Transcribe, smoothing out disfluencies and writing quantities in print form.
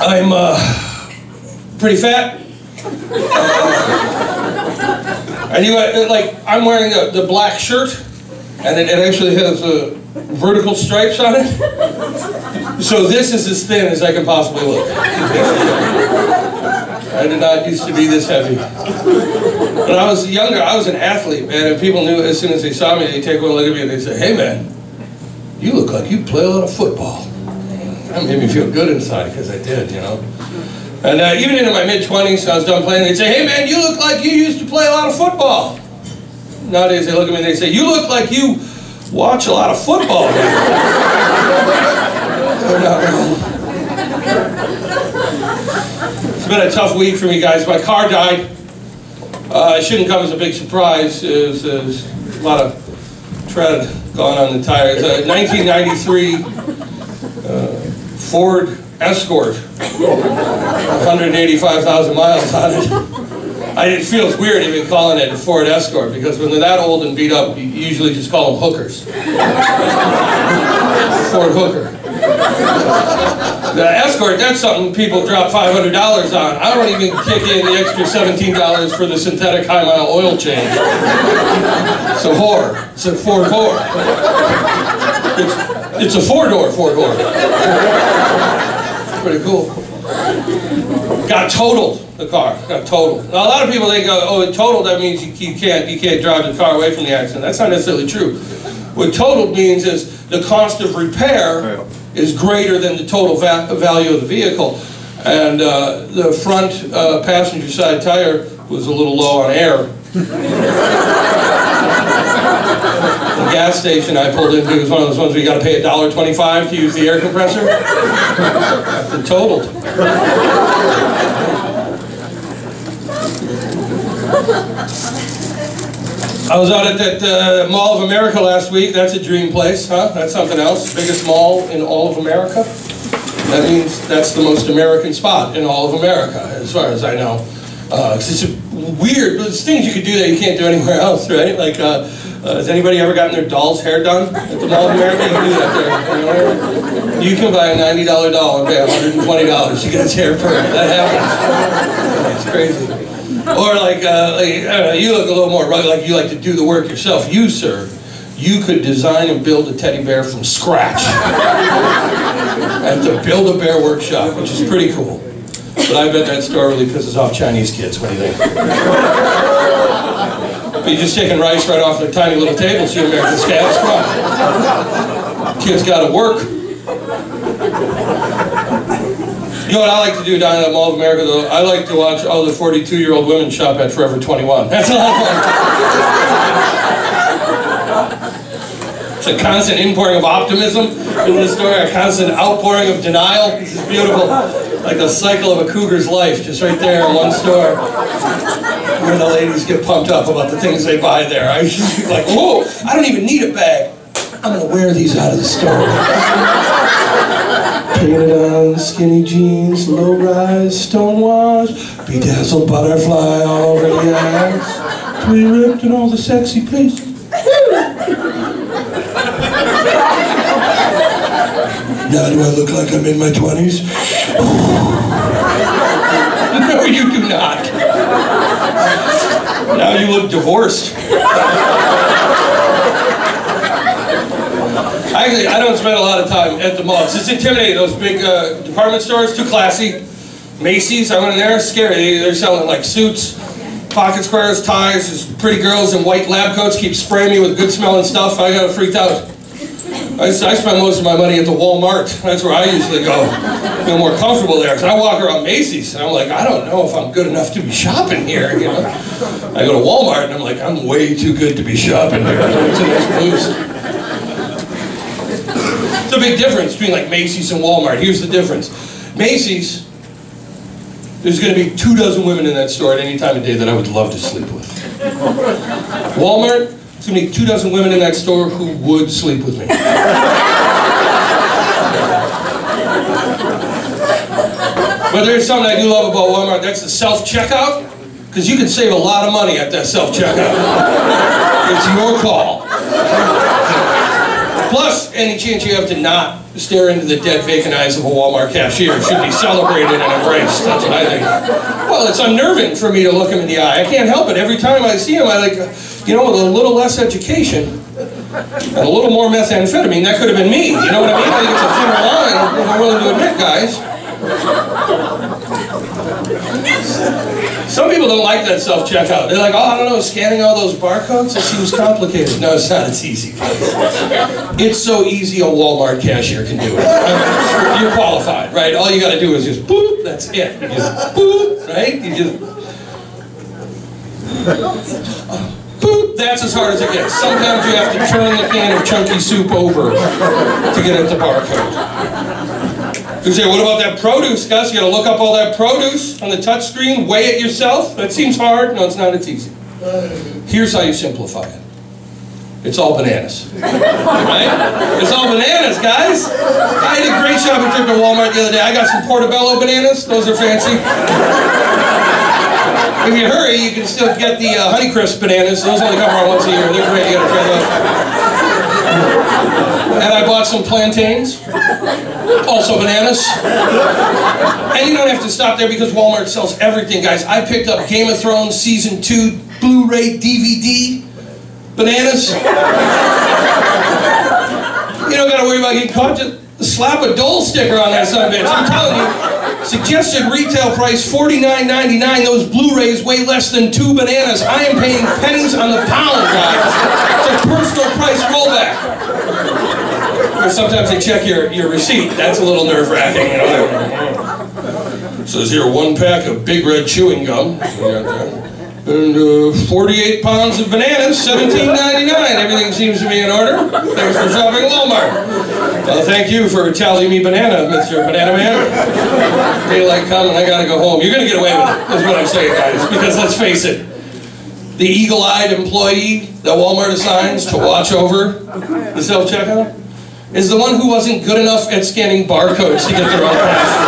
I'm pretty fat. And I'm wearing the black shirt, and it actually has vertical stripes on it. So this is as thin as I can possibly look. I did not used to be this heavy. When I was younger, I was an athlete, man, and people knew as soon as they saw me, they'd take one look at me and they'd say, "Hey, man, you look like you play a lot of football." That made me feel good inside, because I did, you know. And even into my mid-20s, when I was done playing, they'd say, "Hey, man, you look like you used to play a lot of football." Nowadays, they look at me and they say, "You look like you watch a lot of football." They're not wrong. It's been a tough week for me, guys. My car died. It shouldn't come as a big surprise. There's a lot of tread going on the tires. 1993 Ford Escort, 185,000 miles on it. It feels weird even calling it a Ford Escort, because when they're that old and beat up, you usually just call them hookers. Ford hooker. The Escort, that's something people drop $500 on. I don't even kick in the extra $17 for the synthetic high-mile oil change. It's a whore. It's a Ford whore. It's a four-door Ford whore. Pretty cool. Got totaled, the car. Got totaled. Now, a lot of people, they go, "Oh, it totaled, that means you can't drive the car away from the accident." That's not necessarily true. What totaled means is the cost of repair is greater than the total value of the vehicle. And the front passenger side tire was a little low on air. The gas station I pulled into was one of those ones where you got to pay $1.25 to use the air compressor. It totaled. I was out at that Mall of America last week. That's a dream place, huh? That's something else. Biggest mall in all of America. That means that's the most American spot in all of America, as far as I know. It's weird. There's things you could do that you can't do anywhere else, right? Like, has anybody ever gotten their doll's hair done at the Mall of America? You can do that there. You can buy a $90 doll and pay $120 to get its hair permed. That happens. It's crazy. Or like I don't know, you look a little more rugged, like you like to do the work yourself. You, sir, you could design and build a teddy bear from scratch at the Build-A-Bear workshop, which is pretty cool. But I bet that store really pisses off Chinese kids. What do you think? But you're just taking rice right off their tiny little tables, you American scabs. Come on. Kids got to work. You know what I like to do down at the Mall of America, though? I like to watch all the 42-year-old women shop at Forever 21. That's a lot of fun. It's a constant inpouring of optimism in the store, a constant outpouring of denial. This is beautiful. Like the cycle of a cougar's life, just right there in one store, where the ladies get pumped up about the things they buy there. I used to be like, "Oh, I don't even need a bag. I'm going to wear these out of the store." Painted on, skinny jeans, low-rise, stonewash, bedazzled butterfly all over the eyes, pre-ripped in all the sexy places. Now do I look like I'm in my 20s? No, you do not. Now you look divorced. Actually, I don't spend a lot of time at the malls. It's intimidating, those big department stores, too classy. Macy's, I went in there, scary. They're selling like suits, pocket squares, ties, just pretty girls in white lab coats keep spraying me with good smelling stuff. I got freaked out. I spend most of my money at the Walmart. That's where I usually go. I feel more comfortable there. So I walk around Macy's and I'm like, I don't know if I'm good enough to be shopping here. You know? I go to Walmart and I'm like, I'm way too good to be shopping here. It's a nice boost. It's a big difference between like Macy's and Walmart. Here's the difference. Macy's, there's going to be 24 women in that store at any time of day that I would love to sleep with. Walmart, there's going to be 24 women in that store who would sleep with me. But there's something I do love about Walmart, that's the self-checkout, because you can save a lot of money at that self-checkout. It's your call. Plus, any chance you have to not stare into the dead, vacant eyes of a Walmart cashier should be celebrated and embraced. That's what I think. Well, it's unnerving for me to look him in the eye. I can't help it. Every time I see him, I like, you know, with a little less education and a little more methamphetamine, that could have been me. You know what I mean? I think it's a thinner line, I'm willing to admit, guys. Some people don't like that self-checkout. They're like, oh, I don't know, scanning all those barcodes, it seems complicated. No, it's not. It's easy. It's so easy a Walmart cashier can do it. You're qualified, right? All you got to do is just boop, that's it. You just boop, right? You just... boop, that's as hard as it gets. Sometimes you have to turn the can of chunky soup over to get at the barcode. You say, what about that produce, Gus? You gotta look up all that produce on the touch screen, weigh it yourself? That seems hard. No, it's not. It's easy. Here's how you simplify it. It's all bananas. Right? It's all bananas, guys. I had a great shopping trip to Walmart the other day. I got some Portobello bananas. Those are fancy. If you hurry, you can still get the Honeycrisp bananas. Those only come around once a year. They're great. You gotta try those. And I bought some plantains. Also bananas. And you don't have to stop there because Walmart sells everything, guys. I picked up Game of Thrones Season 2 Blu-ray DVD. Bananas. You don't gotta worry about getting caught. Just slap a Dole sticker on that son of a bitch. I'm telling you. Suggested retail price $49.99. Those Blu-rays weigh less than 2 bananas. I am paying pennies on the pound, guys. It's a personal price rollback. Or sometimes they check your receipt. That's a little nerve-wracking, you know. Says here 1 pack of Big Red chewing gum. And 48 pounds of bananas, $17.99. Everything seems to be in order. Thanks for shopping at Walmart. Well, thank you for tallying me banana, Mr. Banana Man. Daylight coming, I gotta go home. You're gonna get away with it, is what I'm saying, guys. Because let's face it, the eagle-eyed employee that Walmart assigns to watch over the self-checkout is the one who wasn't good enough at scanning barcodes to get their own pass.